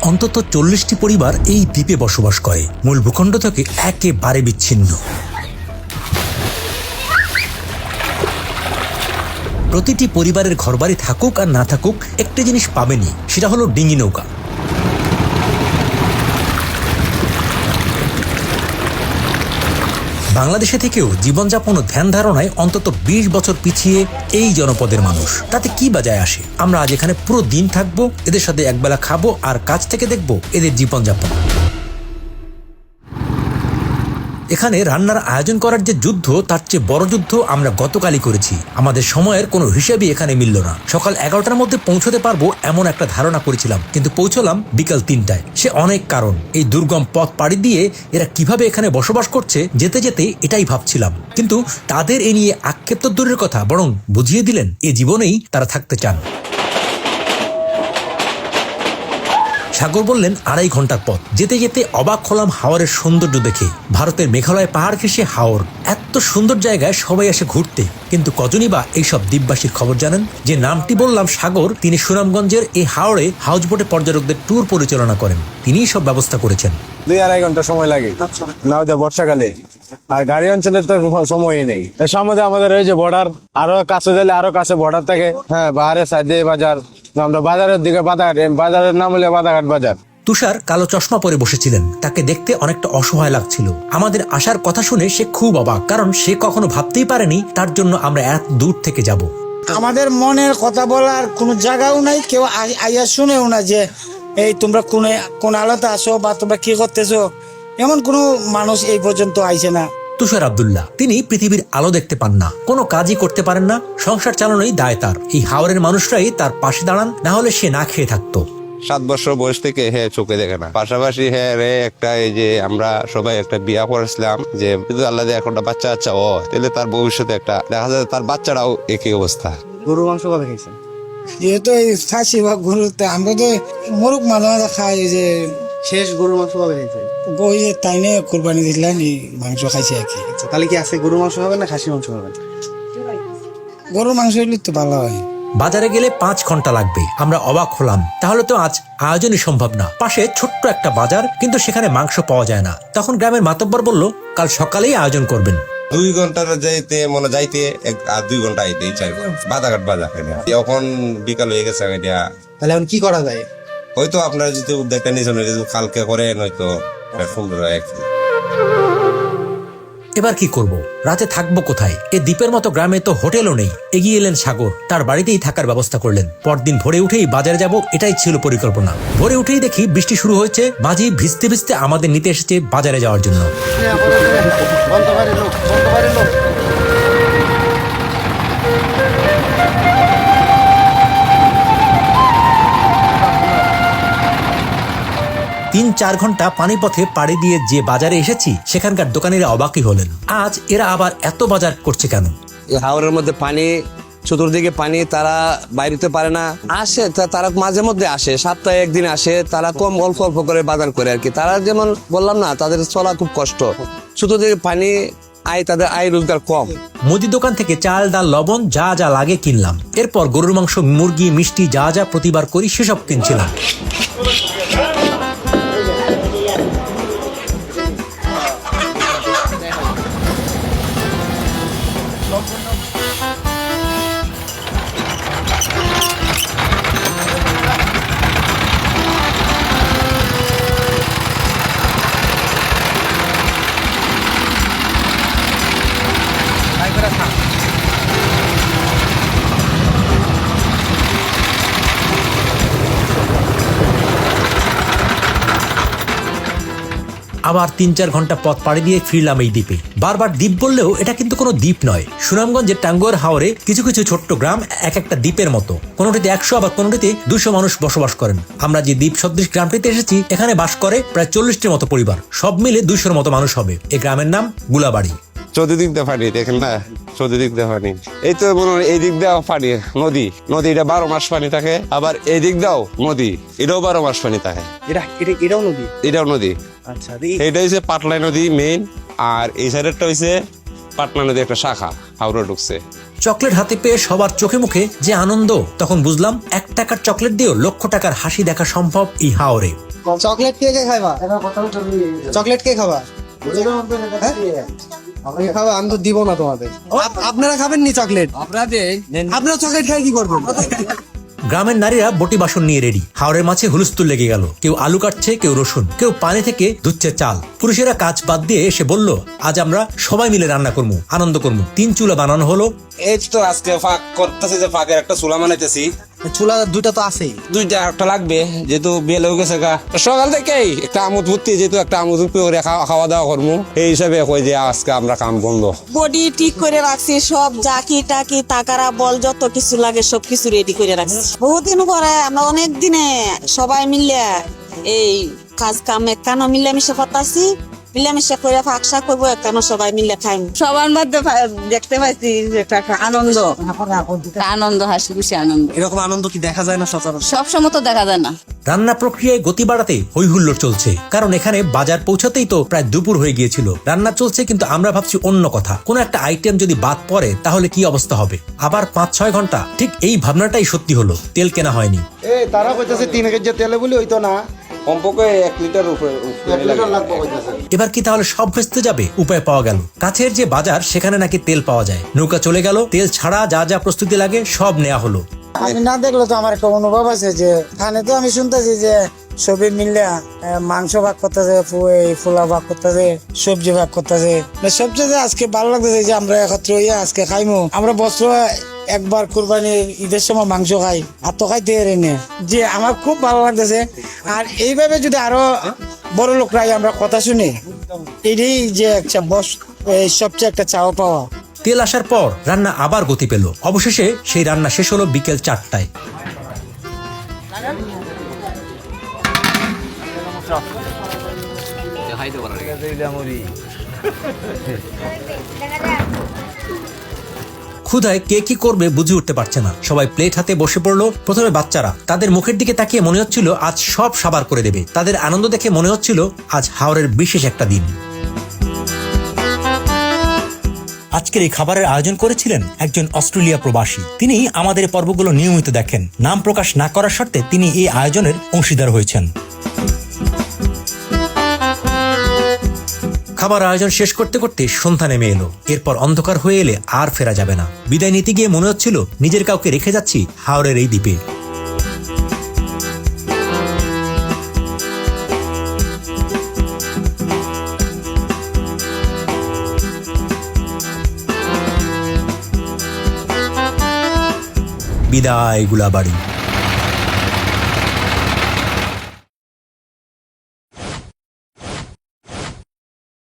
অন্তত 40টি পরিবার এই দ্বীপে বসবাস করে, মূল ভূখণ্ড থেকে একেবারে বিচ্ছিন্ন। প্রতিটি পরিবারের ঘরবাড়ি থাকুক আর না থাকুক, একটি জিনিস পাবেনি, সেটা হলো ডিঙি নৌকা। বাংলাদেশে থেকেও জীবনযাপন ও ধ্যান ধারণায় অন্তত 20 বছর পিছিয়ে এই জনপদের মানুষ। তাতে কি বাজায় আসে? আমরা আজ এখানে পুরো দিন থাকবো, এদের সাথে একবেলা খাবো আর কাছ থেকে দেখবো এদের জীবনযাপন। এখানে রান্নার আয়োজন করার যে যুদ্ধ, তার চেয়ে বড় যুদ্ধ আমরা গতকালই করেছি। আমাদের সময়ের কোনো হিসেবই এখানে মিলল না। সকাল 11টার মধ্যে পৌঁছতে পারবো এমন একটা ধারণা করেছিলাম, কিন্তু পৌঁছলাম বিকাল 3টায়। সে অনেক কারণ। এই দুর্গম পথ পাড়ি দিয়ে এরা কিভাবে এখানে বসবাস করছে, যেতে যেতে এটাই ভাবছিলাম। কিন্তু তাদের এ নিয়ে আক্ষেপ তো দূরের কথা, বরং বুঝিয়ে দিলেন এ জীবনেই তারা থাকতে চান। সাগর বললেন 2.5 ঘন্টার পথ। যেতে যেতে অবাক হলাম হাওরের সৌন্দর্য দেখে। ভারতের মেঘালয় পাহাড় ঘেঁষে হাওর, এত সুন্দর জায়গায় সবাই আসে ঘুরতে। কিন্তু কজনই বা এইসব দ্বীপবাসীর খবর জানেন? যে নামটি বললাম সাগর, তিনি সুনামগঞ্জের এই হাওরে হাউসবোটে পর্যটকদের ট্যুর পরিচালনা করেন। তিনিই সব ব্যবস্থা করেছেন। 2-2.5 ঘন্টা সময় লাগে না বর্ষাকালে, আর গাড়ি অঞ্চলের তো সময়ই নেই। এর সম্বন্ধে আমাদের এই যে বর্ডার, আরো কাছে গেলে আরো কাছে বর্ডার থাকে। হ্যাঁ, বাহারের সাইডে বাজার, আমরা বাজারের দিকে বাজারের নাম হলে বাদাঘাট বাজার। তুষার কালো চশমা পরে বসেছিলেন। তাকে দেখতে অনেকটা অসহায় লাগছিল। আমাদের আসার কথা শুনে সে খুব অবাক, কারণ সে কখনো ভাবতেই পারেনি তার জন্য আমরা এত দূর থেকে যাব। আমাদের মনের কথা বলার কোনো জায়গাও নাই, কেউ আইয়া শুনেও না যে এই তোমরা কোন আলোতে আসো বা তোমরা কি করতেছো, এমন কোনো মানুষ এই পর্যন্ত আইছে না। তুষার আব্দুল্লাহ, তিনি পৃথিবীর আলো দেখতে পান না, কোনো কাজই করতে পারেন না, সংসার চালানোই দায় তার। এই হাওরের মানুষরাই তার পাশে দাঁড়ান, না হলে সে না খেয়ে থাকতো। 7 বছর বয়স থেকে চোখে দেখে না। পাশাপাশি একটা এই যে আমরা সবাই একটা বিয়া করেছিলাম, যে যদি আল্লাহ এখন বাচ্চা তাহলে তার ভবিষ্যতে একটা দেখা যায় তার বাচ্চারাও একই অবস্থা। গরু মাংস কবে খাইছেন? যেহেতু এই খাসি বা গরুতে আমরা তো মরুক মাঝে মাঝে খাই। যে শেষ গরুর মাংস কবে খাইছেন? ওই যে তাই নিয়ে কোরবানি দিলাম, এই মাংস খাইছি আর কি। তাহলে কি আছে গরুর মাংস খাবেন না খাসি মাংস খাবেন? গরুর মাংস হইলে তো ভালো হয়। বাজারে গেলে 5 ঘন্টা লাগবে। আমরা অবাক হলাম, তাহলে তো আজ আয়োজনই সম্ভব না। পাশে ছোট্ট একটা বাজার, কিন্তু সেখানে মাংস পাওয়া যায় না। তখন গ্রামের মাতব্বর বলল কাল সকালেই আয়োজন করবেন। 2 ঘন্টা যাইতে যাইতে আর 2 ঘন্টা আইতে বাদাঘাট বাজার। এখন বিকাল হয়ে গেছে। তাহলে এখন কি করা যায়? হয়তো আপনারা যদি উদ্যোগটা নিয়েছেন, কালকে করেন, হয়তো সুন্দর হয়। এবার কি করব? রাতে থাকবো কোথায়? এই দ্বীপের মতো গ্রামে তো হোটেলও নেই। এগিয়ে এলেন সাগর, তার বাড়িতেই থাকার ব্যবস্থা করলেন। পরদিন ভোরে উঠেই বাজারে যাব, এটাই ছিল পরিকল্পনা। ভোরে উঠেই দেখি বৃষ্টি শুরু হয়েছে। মাঝি ভিজতে ভিজতে আমাদের নিতে এসেছে বাজারে যাওয়ার জন্য। 3-4 ঘন্টা পানিপথে পাড়ি দিয়ে যে বাজারে এসেছি, সেখানকার দোকানিরা অবাকই হলেন। আজ এরা আবার এত বাজার করছে কেন? হাওরের মধ্যে পানি, চতুর্দিকে পানি, তারা বাইরেতে পারে না। আসে তারা মাঝে মধ্যে আসে, সপ্তাহে একদিন আসে। তারা কম অল্প অল্প করে বাজার করে আর কি। তারা যেমন বললাম না, তাদের চলা খুব কষ্ট। চতুর্দিকে পানি, তাদের আয় রোজগার কম। মুদি দোকান থেকে চাল, ডাল, লবণ যা যা লাগে কিনলাম। এরপর গরুর মাংস, মুরগি, মিষ্টি যা যা প্রতিবার করি সেসব কিনছিলাম। আবার 3-4 ঘন্টা পথ পাড়ি দিয়ে ফিরলাম এই দ্বীপে। বারবার দ্বীপ বললেও এটা কিন্তু কোনো দ্বীপ নয়। সুনামগঞ্জের টাঙ্গুয়ার হাওরে কিছু কিছু ছোট্ট গ্রাম এক একটা দ্বীপের মতো। কোনোটিতে 100, আবার কোনোটিতে 200 মানুষ বসবাস করেন। আমরা যে দ্বীপ সদৃশ গ্রামটিতে এসেছি, এখানে বাস করে প্রায় 40টির মতো পরিবার। সব মিলে 200-র মতো মানুষ হবে। এই গ্রামের নাম গুলাবাড়ি। চতুর্দিক দিয়ে পানি দেখেন না, চতুর্দিক দিয়ে পানি। এই তো এই দিক দিয়েও পানি, নদীটা 12 মাস পানি থাকে। আবার এই দিক দাও নদী, এটাও 12 মাস পানি থাকে। এটাও নদী? এটাও নদী। আচ্ছা, এটা হচ্ছে পাটলাই নদী মেইন, আর এই সাইডেরটা হচ্ছে পাটনা নদী, একটা শাখা হাওড়া ঢুকছে। চকলেট হাতে পেয়ে সবার চোখে মুখে যে আনন্দ, তখন বুঝলাম 1 টাকার চকলেট দিয়েও লক্ষ টাকার হাসি দেখা সম্ভব এই হাওরে। চকলেট কে কে খাইবা চকলেট কে খাবা খাবা আমি তো দিব না তোমাদের আপনারা খাবেন নি চকলেট আপনারা চকলেট খাই কি করবেন গ্রামের নারীরা বটি বাসন নিয়ে রেডি। হাওড়ের মাঝে হুলস্থুল লেগে গেল। কেউ আলু কাটছে, কেউ রসুন, কেউ পানি থেকে ধুচ্ছে চাল। পুরুষেরা কাজ বাদ দিয়ে এসে বলল, আজ আমরা সবাই মিলে রান্না করবো, আনন্দ করবো। 3 চুলা বানানো হলো। এই তো আজকে ফাঁক করতেছি, যে ফাঁকের একটা চুলা বানাইতেছি। চুলা দুইটা তো আছেই দুইটা একটা লাগবে, যেহেতু বিয়ে হয়ে গেছে গা। সকাল থেকেই একটা আমোদ ফুর্তি, যেহেতু একটা আমোদ ফুর্তি করে খাওয়া দাওয়া করবো, এই হিসাবে কই যে আজকে আমরা কাম বন্ধ। বডি ঠিক করে রাখছি, সব জাকি টাকি টাকারা বল যত কিছু লাগে সব কিছু রেডি করে রাখছি। বহুদিন পরে আমরা অনেক দিনে সবাই মিলে এই কাজ কাম একখানো মিলেমিশে করতেছি, মিলেমিশে করে ফাঁকশা করবো, একখানো সবাই মিলে খাইম। সবার মধ্যে দেখতে পাইছি যে একটা আনন্দ আনন্দ হাসি খুশি আনন্দ। এরকম আনন্দ কি দেখা যায় না সচরাচর? সবসময় তো দেখা যায় না। রান্না প্রক্রিয়ায় গতি বাড়াতে হৈহুল্লোড় চলছে, কারণ এখানে বাজার পৌঁছাতেই তো প্রায় দুপুর হয়ে গিয়েছিল। রান্না চলছে, কিন্তু আমরা ভাবছি অন্য কথা। কোনো একটা আইটেম যদি বাদ পড়ে তাহলে কি অবস্থা হবে। আবার 5-6 ঘন্টা। ঠিক এই ভাবনাটাই সত্যি হলো। তেল কেনা হয়নি। তারা কইতাছে 3 কেজি তেলে বলি হইতো না, কমপক্ষে 1 লিটার উপরে লাগবে কইতাছে। এবার কি তাহলে সব ভেস্তে যাবে? উপায় পাওয়া গেল। কাছের যে বাজার, সেখানে নাকি তেল পাওয়া যায়। নৌকা চলে গেল। তেল ছাড়া যা যা প্রস্তুতি লাগে সব নেওয়া হলো। আমি না দেখলে তো আমার একটা অনুভব আছে যে এখানে তো আমি শুনতেছি যে সবই মিললে মাংস ভাগ করতেছে, ফুলা ভাগ করতেছে, সবজি ভাগ করতেছে। সবচেয়ে আজকে ভালো লাগতেছে যে আমরা একত্র হইয়া আজকে খাইমু। আমরা বছর একবার কুরবানির ঈদের সময় মাংস খাই, আর তো খাইতে এনে যে আমার খুব ভালো লাগতেছে। আর এইভাবে যদি আরো বড় লোকরাই আমরা কথা শুনি, এটাই যে একটা সবচেয়ে একটা চাওয়া পাওয়া। তেল আসার পর রান্না আবার গতি পেল। অবশেষে সেই রান্না শেষ হলো বিকেল 4টায়। ক্ষুধায় কে কি করবে বুঝে উঠতে পারছে না। সবাই প্লেট হাতে বসে পড়লো। প্রথমে বাচ্চারা। তাদের মুখের দিকে তাকিয়ে মনে হচ্ছিল আজ সব সাবার করে দেবে। তাদের আনন্দ দেখে মনে হচ্ছিল আজ হাওড়ের বিশেষ একটা দিন। আজকের এই খাবারের আয়োজন করেছিলেন একজন অস্ট্রেলিয়া প্রবাসী। তিনি আমাদের পর্বগুলো নিয়মিত দেখেন। নাম প্রকাশ না করার শর্তে তিনি এই আয়োজনের অংশীদার হয়েছেন। খাবার আয়োজন শেষ করতে করতে সন্ধ্যা নেমে এলো। এরপর অন্ধকার হয়ে এলে আর ফেরা যাবে না। বিদায় নিতে গিয়ে মনে হচ্ছিল নিজের কাউকে রেখে যাচ্ছি হাওড়ের এই দ্বীপে। বিদায় গুলাবাড়ি।